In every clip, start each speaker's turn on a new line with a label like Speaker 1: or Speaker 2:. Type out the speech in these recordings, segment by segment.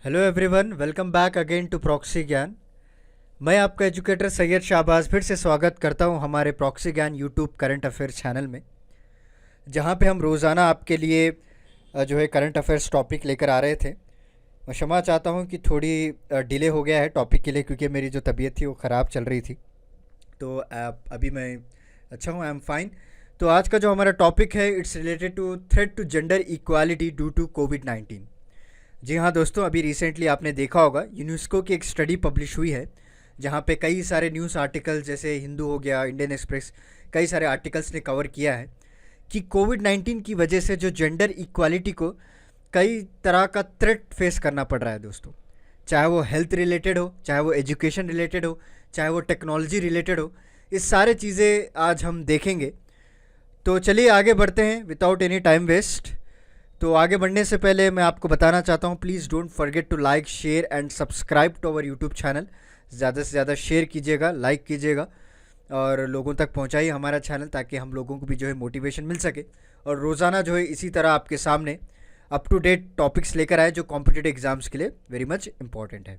Speaker 1: Hello everyone, welcome back again to proxy Gyan. मैं आपका educator Syed Shahbaz फिर से स्वागत करता हूं हमारे प्रॉक्सी ज्ञान यूट्यूब करंट अफेयर्स चैनल में, जहां पे हम रोज़ाना आपके लिए जो है करंट अफेयर्स टॉपिक लेकर आ रहे थे। मैं क्षमा चाहता हूं कि थोड़ी डिले हो गया है टॉपिक के लिए, क्योंकि मेरी जो तबीयत थी वो ख़राब चल रही थी। तो अभी मैं अच्छा हूं, आई एम फाइन। तो आज का जो हमारा टॉपिक है, it's related to threat to gender equality due to कोविड-19। जी हाँ दोस्तों, अभी रिसेंटली आपने देखा होगा यूनेस्को की एक स्टडी पब्लिश हुई है, जहाँ पे कई सारे न्यूज़ आर्टिकल्स जैसे हिंदू हो गया, इंडियन एक्सप्रेस, कई सारे आर्टिकल्स ने कवर किया है कि कोविड-19 की वजह से जो जेंडर इक्वालिटी को कई तरह का थ्रेट फेस करना पड़ रहा है दोस्तों। चाहे वो हेल्थ रिलेटेड हो, चाहे वो एजुकेशन रिलेटेड हो, चाहे वो टेक्नोलॉजी रिलेटेड हो, इस सारे चीज़ें आज हम देखेंगे। तो चलिए आगे बढ़ते हैं विदाउट एनी टाइम वेस्ट। तो आगे बढ़ने से पहले मैं आपको बताना चाहता हूँ, please don't forget to like, share and subscribe to our YouTube channel. ज़्यादा से ज़्यादा शेयर कीजिएगा, लाइक कीजिएगा और लोगों तक पहुँचाइए हमारा चैनल, ताकि हम लोगों को भी जो है मोटिवेशन मिल सके और रोज़ाना जो है इसी तरह आपके सामने अप टू डेट टॉपिक्स लेकर आए जो कॉम्पिटिटिव एग्जाम्स के लिए वेरी मच इंपॉर्टेंट है।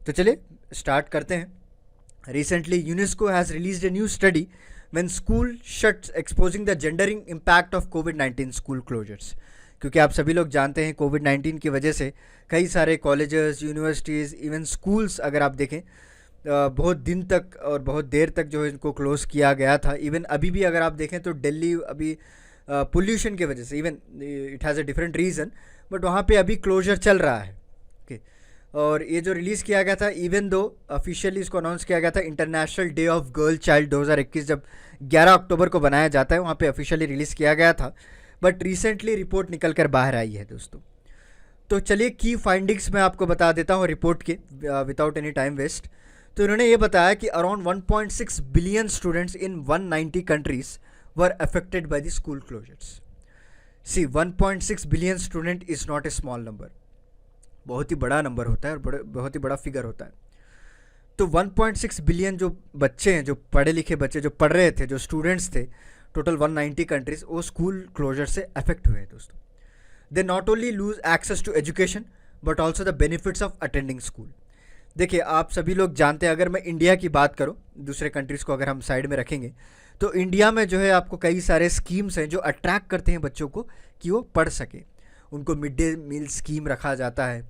Speaker 1: तो चलिए स्टार्ट करते हैं। Recently, UNESCO has released a new study when school shuts, exposing the gendering impact of COVID-19 school closures। क्योंकि आप सभी लोग जानते हैं कोविड-19 की वजह से कई सारे कॉलेजेस, यूनिवर्सिटीज़, इवन स्कूल्स अगर आप देखें बहुत दिन तक और बहुत देर तक जो है इनको क्लोज़ किया गया था। इवन अभी भी अगर आप देखें तो दिल्ली अभी पोल्यूशन की वजह से, even it has a different reason, but वहाँ पे अभी क्लोजर चल रहा है। ओके, और ये जो रिलीज़ किया गया था, इवन दो ऑफिशियली इसको अनाउंस किया गया था international day of girl child 2021, जब 11 अक्टूबर को बनाया जाता है, वहाँ पे ऑफिशियली रिलीज़ किया गया था, बट रिसेंटली रिपोर्ट निकल कर बाहर आई है दोस्तों। तो चलिए की फाइंडिंग्स मैं आपको बता देता हूँ रिपोर्ट के विदाउट एनी टाइम वेस्ट। तो इन्होंने ये बताया कि around 1.6 billion students in 190 countries were affected by the school closures. See 1.6 billion student is not a small number, बहुत ही बड़ा नंबर होता है और बहुत ही बड़ा फिगर होता है। तो 1.6 बिलियन जो बच्चे हैं, जो पढ़े लिखे बच्चे जो पढ़ रहे थे, जो स्टूडेंट्स थे, टोटल 190 कंट्रीज, वो स्कूल क्लोजर से अफेक्ट हुए हैं दोस्तों। They not only lose access to education but also the benefits of attending school. देखिए, आप सभी लोग जानते हैं, अगर मैं इंडिया की बात करूं, दूसरे कंट्रीज़ को अगर हम साइड में रखेंगे, तो इंडिया में जो है आपको कई सारे स्कीम्स हैं जो अट्रैक्ट करते हैं बच्चों को कि वो पढ़ सके। उनको मिड डे मील स्कीम रखा जाता है,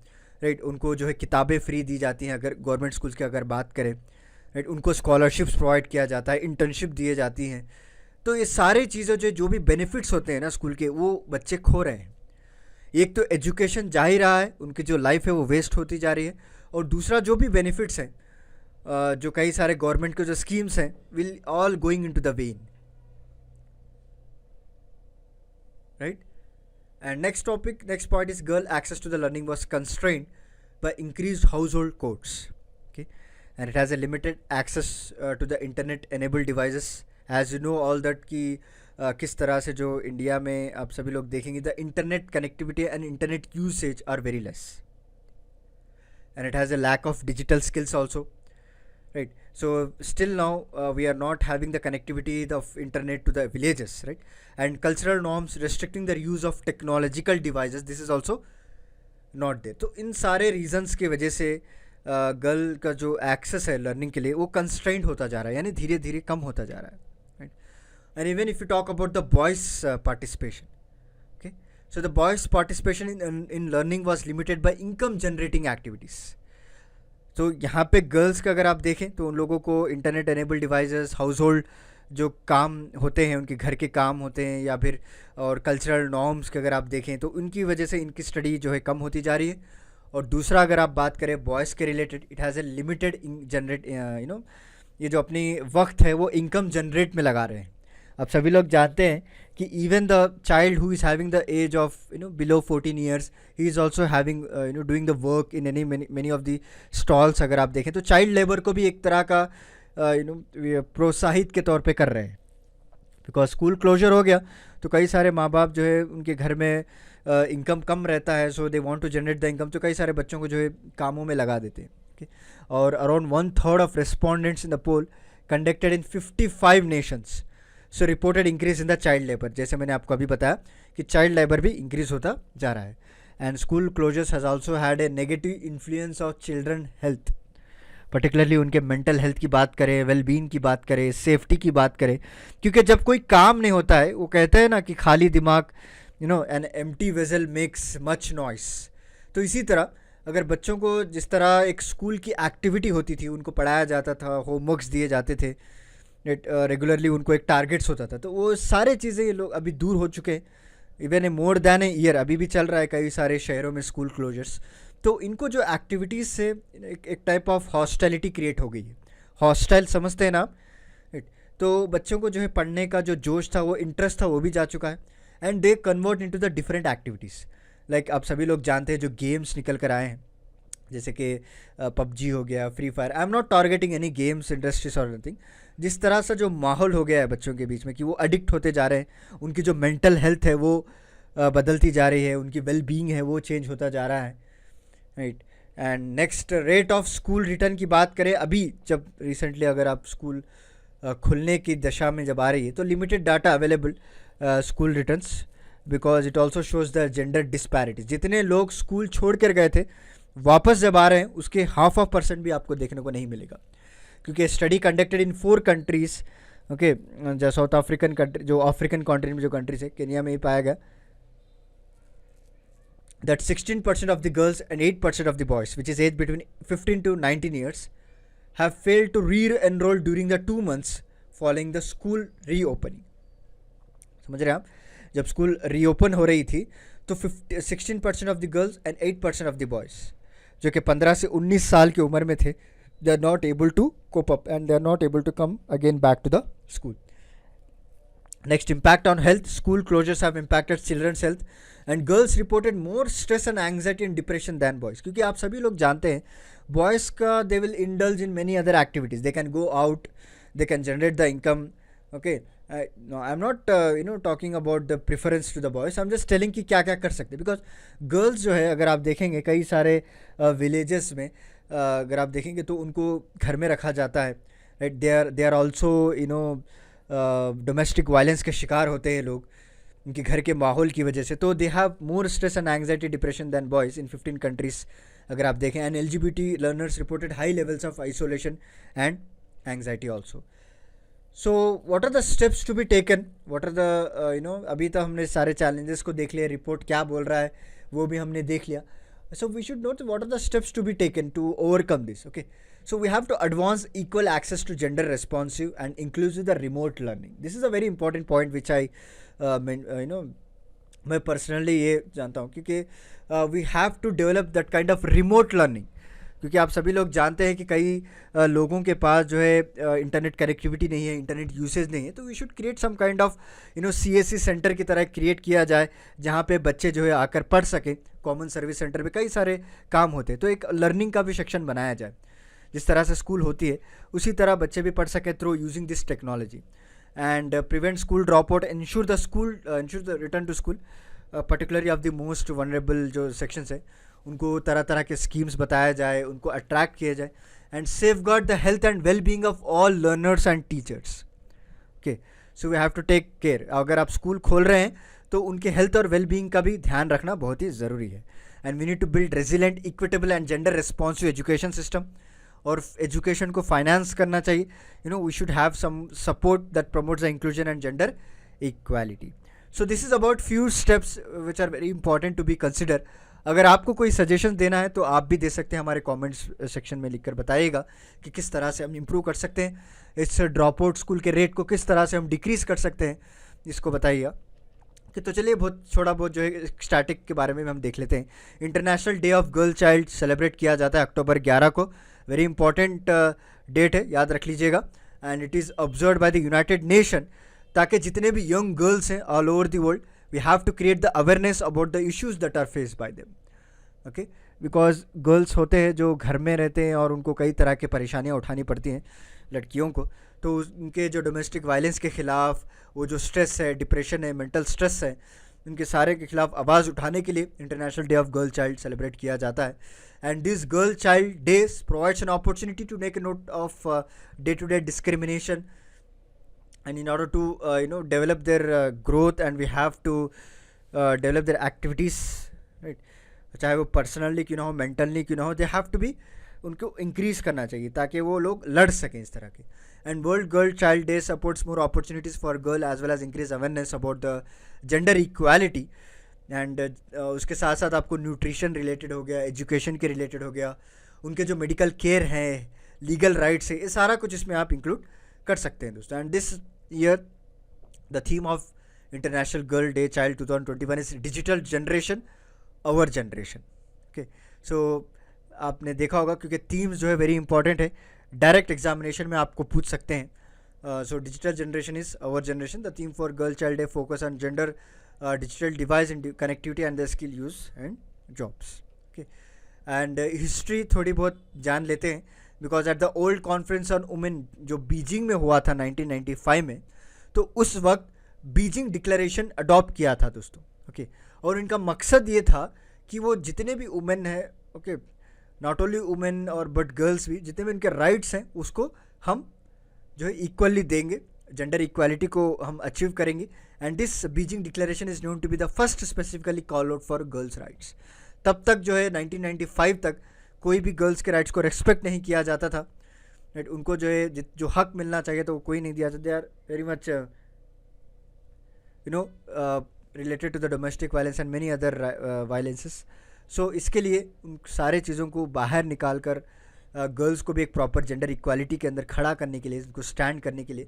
Speaker 1: राइट। उनको जो है किताबें फ्री दी जाती हैं अगर गवर्नमेंट स्कूल्स की अगर बात करें, राइट। उनको स्कॉलरशिप्स प्रोवाइड किया जाता है, इंटर्नशिप दिए जाती हैं। तो ये सारी चीज़ें जो भी बेनिफिट्स होते हैं ना स्कूल के, वो बच्चे खो रहे हैं। एक तो एजुकेशन जा ही रहा है, उनकी जो लाइफ है वो वेस्ट होती जा रही है, और दूसरा जो भी बेनिफिट्स हैं, जो कई सारे गवर्नमेंट के जो स्कीम्स हैं, will all going into the when, right. And next point is girl access to the learning was constrained by increased household codes. Okay, and it has a limited access to the internet-enabled devices. As you know all that कि किस तरह से जो India में आप सभी लोग देखेंगे, the internet connectivity and internet usage are very less, and it has a lack of digital skills also, right. So still now we are not having the connectivity of internet to the villages, right. And cultural norms restricting the use of technological devices, this is also not there. तो इन सारे reasons की वजह से girl का जो access है learning के लिए वो कंस्ट्रेंट होता जा रहा है, यानी धीरे धीरे कम होता जा रहा है, right. And even if you talk about the boys participation, okay, so the boys participation in learning was limited by income generating activities. तो यहाँ पे गर्ल्स का अगर आप देखें तो उन लोगों को internet enable devices, house hold जो काम होते हैं, उनके घर के काम होते हैं, या फिर और कल्चरल नॉर्म्स के अगर आप देखें तो उनकी वजह से इनकी स्टडी जो है कम होती जा रही है। और दूसरा अगर आप बात करें बॉयज़ के related, it has a limited generate, ये जो अपनी वक्त है वो इनकम जनरेट में लगा रहे हैं। अब सभी लोग जानते हैं कि even the child who is having the age of below 14 years, he is also having doing the work in many of the stalls. अगर आप देखें तो चाइल्ड लेबर को भी एक तरह का प्रोत्साहित के तौर पे कर रहे हैं, बिकॉज स्कूल क्लोजर हो गया तो कई सारे माँ बाप जो है उनके घर में इनकम कम रहता है, so they want to generate the income, तो कई सारे बच्चों को जो है कामों में लगा देते हैं। okay? और around 1/3 of respondents in the poll conducted in 55 nations so reported increase in the child labour. जैसे मैंने आपको अभी बताया कि चाइल्ड लेबर भी इंक्रीज होता जा रहा है। and school closures has also had a negative influence of children health, particularly उनके मेंटल हेल्थ की बात करें, वेलबींग की बात करें, सेफ्टी की बात करें, क्योंकि जब कोई काम नहीं होता है, वो कहते हैं ना कि खाली दिमाग, an empty vessel makes much noise. तो इसी तरह अगर बच्चों को जिस तरह एक स्कूल की एक्टिविटी होती थी, उनको पढ़ाया जाता था, होमवर्क्स दिए जाते थे, रेगुलरली उनको एक टारगेट्स होता था, तो वो सारे चीज़ें ये लोग अभी दूर हो चुके हैं। Even a more than a year अभी भी चल रहा है कई सारे शहरों में स्कूल क्लोजर्स। तो इनको जो एक्टिविटीज़ से एक टाइप ऑफ हॉस्टैलिटी क्रिएट हो गई है। हॉस्टाइल समझते हैं ना आप? तो बच्चों को जो है पढ़ने का जो जोश था, वो इंटरेस्ट था, वो भी जा चुका है, and they convert into the different activities. Like आप सभी लोग जानते हैं जो गेम्स निकल कर आए हैं, जैसे कि पबजी हो गया, free fire. I am not targeting any games industries और एनीथिंग। जिस तरह से जो माहौल हो गया है बच्चों के बीच में कि वो एडिक्ट होते जा रहे हैं, उनकी जो मेंटल हेल्थ है वो बदलती जा रही है, उनकी वेल बीइंग है वो चेंज होता जा रहा है, right. And next, rate of school return की बात करें, अभी जब रिसेंटली अगर आप स्कूल खुलने की दशा में जब आ रही है, तो limited data available school returns, because it also shows the gender disparities. जितने लोग स्कूल छोड़ कर गए थे, वापस जब आ रहे हैं, उसके 0.5% भी आपको देखने को नहीं मिलेगा, क्योंकि study conducted in 4 countries, okay, जो साउथ अफ्रीकन कंट्री, जो अफ्रीकन कंट्री में जो कंट्रीज है, केनिया में ही पाया गया that 16% of the girls and 8% of the boys, which is age between 15 to 19 years, have failed to re-enroll during the 2 months following the school reopening. समझ रहे हैं आप? जब स्कूल रीओपन हो रही थी तो 16% of the girls and 8% of the boys, जो कि 15 से 19 साल की उम्र में थे, they are not able to cope up and they are not able to come again back to the school. Next, impact on health. School closures have impacted children's health, and girls reported more stress and anxiety and depression than boys. क्योंकि आप सभी लोग जानते हैं boys का they will indulge in many other activities. They can go out, they can generate the income. Okay, no, I'm not talking about the preference to the boys. I'm just telling कि क्या क्या कर सकते हैं, because girls जो है, अगर आप देखेंगे कई सारे villages में अगर आप देखेंगे तो उनको घर में रखा जाता है, right? They are also domestic violence के शिकार होते हैं लोग उनके घर के माहौल की वजह से. तो they have more stress and anxiety depression than boys in 15 countries अगर आप देखें. And LGBT learners reported high levels of isolation and anxiety also. So what are the steps to be taken, what are the अभी तो हमने सारे challenges को देख लिया, रिपोर्ट क्या बोल रहा है वो भी हमने देख लिया. So we should know what are the steps to be taken to overcome this. Okay, so we have to advance equal access to gender responsive and inclusive the remote learning. This is a very important point which I मैं personally ये जानता हूँ, क्योंकि we have to develop that kind of remote learning. क्योंकि आप सभी लोग जानते हैं कि कई लोगों के पास जो है इंटरनेट कनेक्टिविटी नहीं है, इंटरनेट यूसेज नहीं है. तो we should create some kind of CSC centre की तरह क्रिएट किया जाए, जहाँ पे बच्चे जो है आकर पढ़ सकें. कॉमन सर्विस सेंटर में कई सारे काम होते हैं, तो एक लर्निंग का भी सेक्शन बनाया जाए. जिस तरह से स्कूल होती है उसी तरह बच्चे भी पढ़ सकें through using this technology. And prevent school drop out, ensure the return to school, particularly of the most vulnerable जो सेक्शंस है उनको तरह तरह के स्कीम्स बताया जाए, उनको अट्रैक्ट किया जाए. And safeguard the health and well being of all learners and teachers. Okay, so we have to take care. अगर आप स्कूल खोल रहे हैं तो उनके हेल्थ और वेल बींग का भी ध्यान रखना बहुत ही ज़रूरी है. And we need to build resilient, equitable and gender responsive education system. और एजुकेशन को फाइनेंस करना चाहिए. We should have some support that promotes the inclusion and gender equality. So this is about few steps which are very important to be consider. अगर आपको कोई suggestion देना है तो आप भी दे सकते हैं, हमारे कमेंट्स सेक्शन में लिखकर बताइएगा कि किस तरह से हम इम्प्रूव कर सकते हैं. इस ड्रॉप आउट स्कूल के रेट को किस तरह से हम डिक्रीज़ कर सकते हैं, इसको बताइएगा. कि तो चलिए थोड़ा बहुत जो है स्टैटिक के बारे में हम देख लेते हैं. International day of girl child celebrate किया जाता है अक्टूबर 11 को. वेरी इंपॉर्टेंट डेट है, याद रख लीजिएगा. And it is observe by the United nation, ताकि जितने भी यंग गर्ल्स हैं all over the world, we have to create the awareness about the issues that are faced by them. Okay, because girls होते हैं जो घर में रहते हैं और उनको कई तरह की परेशानियाँ उठानी पड़ती हैं लड़कियों को. तो उनके जो डोमेस्टिक वायलेंस के ख़िलाफ़, वो जो स्ट्रेस है, डिप्रेशन है, मेंटल स्ट्रेस है, उनके सारे के खिलाफ आवाज़ उठाने के लिए international day of girl child celebrate किया जाता है. And this girl child days provides an opportunity to make a note of day to day discrimination. And in order to develop their growth, and we have to develop their activities, right? चाहे वो personally क्यों ना हो, mentally क्यों ना हो, they have to be, उनको increase करना चाहिए ताकि वो लोग लड़ सकें इस तरह के। And world girl child day supports more opportunities for girl as well as increase awareness about the gender equality. And उसके साथ साथ आपको न्यूट्रिशन रिलेटेड हो गया, एजुकेशन के रिलेटेड हो गया, उनके जो मेडिकल केयर हैं, लीगल राइट्स है, ये सारा कुछ इसमें आप इंक्लूड कर सकते हैं दोस्तों। And this year the theme of international girl day child 2021 is digital generation our generation. Okay, so आपने देखा होगा क्योंकि थीम्स जो है वेरी इंपॉर्टेंट है, डायरेक्ट एग्जामिनेशन में आपको पूछ सकते हैं। So digital generation is our generation, the theme for girl child day focus on gender digital device and connectivity and the skill use and jobs. Okay, and history थोड़ी बहुत जान लेते हैं, because at the old conference on women जो Beijing में हुआ था 1995 में, तो उस वक्त बीजिंग डिक्लेरेशन अडॉप्ट किया था दोस्तों। ओके, और इनका मकसद ये था कि वो जितने भी वुमेन है, ओके, नॉट ओनली वुमेन और बट गर्ल्स भी, जितने भी उनके राइट्स हैं उसको हम जो है इक्वली देंगे, जेंडर इक्वालिटी को हम अचीव करेंगे। And this Beijing declaration is known to be the first specifically call out for girls rights. तब तक जो है 1995 तक कोई भी गर्ल्स के राइट्स को रेस्पेक्ट नहीं किया जाता था, राइट। उनको जो है जो हक मिलना चाहिए तो वो कोई नहीं दिया जाता। They are very much you know related to the domestic violence and many other violences. So इसके लिए उन सारे चीज़ों को बाहर निकाल कर गर्ल्स को भी एक प्रॉपर जेंडर इक्वालिटी के अंदर खड़ा करने के लिए, उनको स्टैंड करने के लिए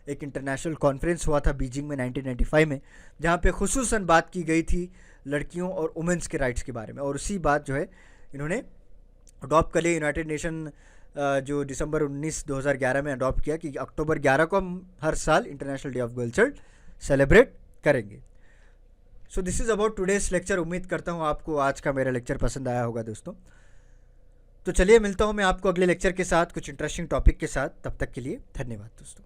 Speaker 1: एक इंटरनेशनल कॉन्फ्रेंस हुआ था बीजिंग में 1995 में, जहाँ पे खुसूसन बात की गई थी लड़कियों और वुमेंस के राइट्स के बारे में। और उसी बात जो है इन्होंने अडॉप्ट कर लिया। यूनाइटेड नेशन जो दिसंबर 19 2011 में अडॉप्ट किया कि अक्टूबर 11 को हम हर साल international day of girl child celebrate करेंगे। So this is about today's lecture. उम्मीद करता हूँ आपको आज का मेरा लेक्चर पसंद आया होगा दोस्तों। तो चलिए मिलता हूँ मैं आपको अगले लेक्चर के साथ कुछ इंटरेस्टिंग टॉपिक के साथ। तब तक के लिए धन्यवाद दोस्तों।